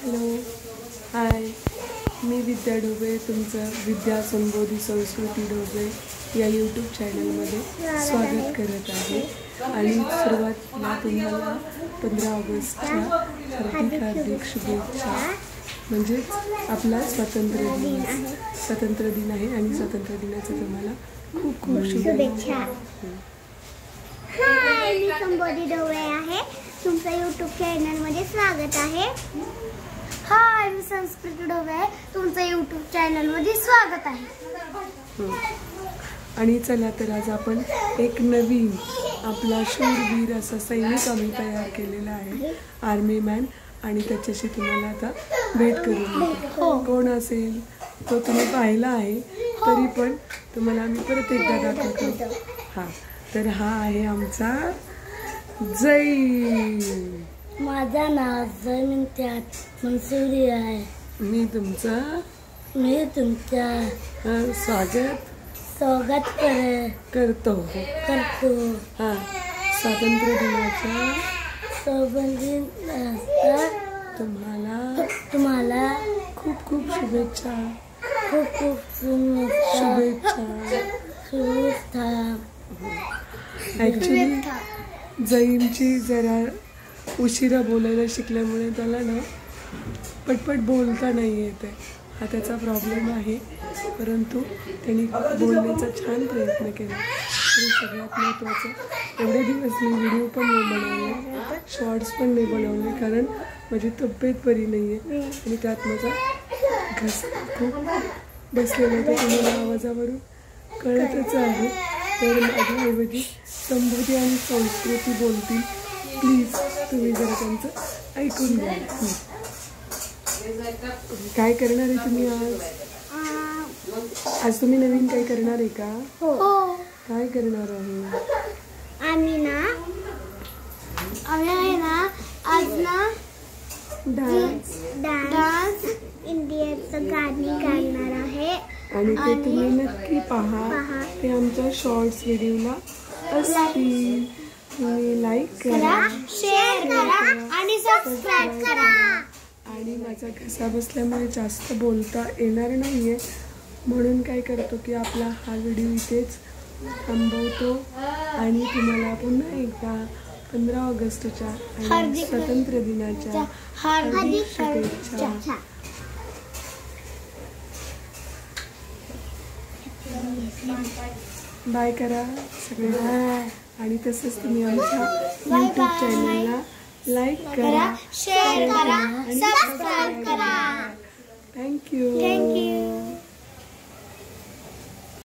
Hello hi, मी विद्या ढोबळे तुमचं विद्या संबोधी संस्कृती ढोबळे या यूट्यूब चॅनलमध्ये स्वागत करत आहे. आणि सुरुवातीला तुम्हाला 15 ऑगस्टच्या हार्दिक शुभेच्छा. म्हणजेच आपला स्वातंत्र्य दिन आहे आणि स्वातंत्र्य दिनाच्या तुम्हाला खूप खूप शुभेच्छा. हाय, मी संबोधी ढोबळे आहे. तुमचं यूट्यूब चॅनलमध्ये स्वागत आहे. हाय, मी संस्कृती ढोबळे आहे. तुमचं यूट्यूब चॅनलमध्ये स्वागत आहे. आणि चला तर आज आपण एक नवीन आपला शूरवीर असा सैनिक आम्ही तयार केलेला आहे, आर्मी मॅन. आणि त्याच्याशी तुम्हाला आता भेट करून कोण असेल तो तुम्ही पाहिला आहे, तरी पण तुम्हाला आम्ही परत एकदा दाखवतो. हां, तर हा आहे आमचा जैन. माझं नाव जैन इम्तियाज मंसूरी आहे. मी तुमचा स्वागत करतो. हां, स्वातंत्र्य दिनाच्या तुम्हाला खूप खूप शुभेच्छा. ॲक्च्युली जैनची जरा उशिरा बोलायला शिकल्यामुळे त्याला ना पटपट बोलता नाही येत आहे, हा त्याचा प्रॉब्लेम आहे. परंतु त्यांनी बोलण्याचा छान प्रयत्न केला. तरी सगळ्यात महत्त्वाचं, एवढे दिवस मी व्हिडिओ पण नाही बनवले, शॉर्ट्स पण नाही बनवले, कारण माझी तब्येत बरी नाही आहे आणि त्यात माझा घसा खूप बसलेला होता. तुम्हाला आवाजावरून कळतच आहे. तर माझ्याऐवजी संबोधी आणि संस्कृती बोलतील. प्लीज तुम्ही जरा त्यांचं ऐकून घ्या. काय करणार आहे तुम्ही आज तुम्ही नवीन काही करणार आहे का? हो. काय करणार आहे? आम्ही आज डान्स इंडियाचं गाणी गाणार आहे. आणि ते तुम्ही नक्की पहा. ते आमच्या शॉर्ट्स व्हिडिओला असतील. तुम्ही लाईक करा, शेअर करा आणि सबस्क्राईब करा. आणि माझा घसा बसल्यामुळे जास्त बोलता येणार नाहीये, म्हणून काय करतो की आपला हा व्हिडिओ इथेच थांबवतो. आणि तुम्हाला पुन्हा एकदा 15 ऑगस्टच्या आणि स्वातंत्र्य दिनाच्या हार्दिक शुभेच्छा. बाय करा सगळ्यांना. आणि तसंच तुम्ही आमच्या यूट्यूब चॅनलला लाईक करा, शेअर करा, सबस्क्राईब करा. थँक्यू.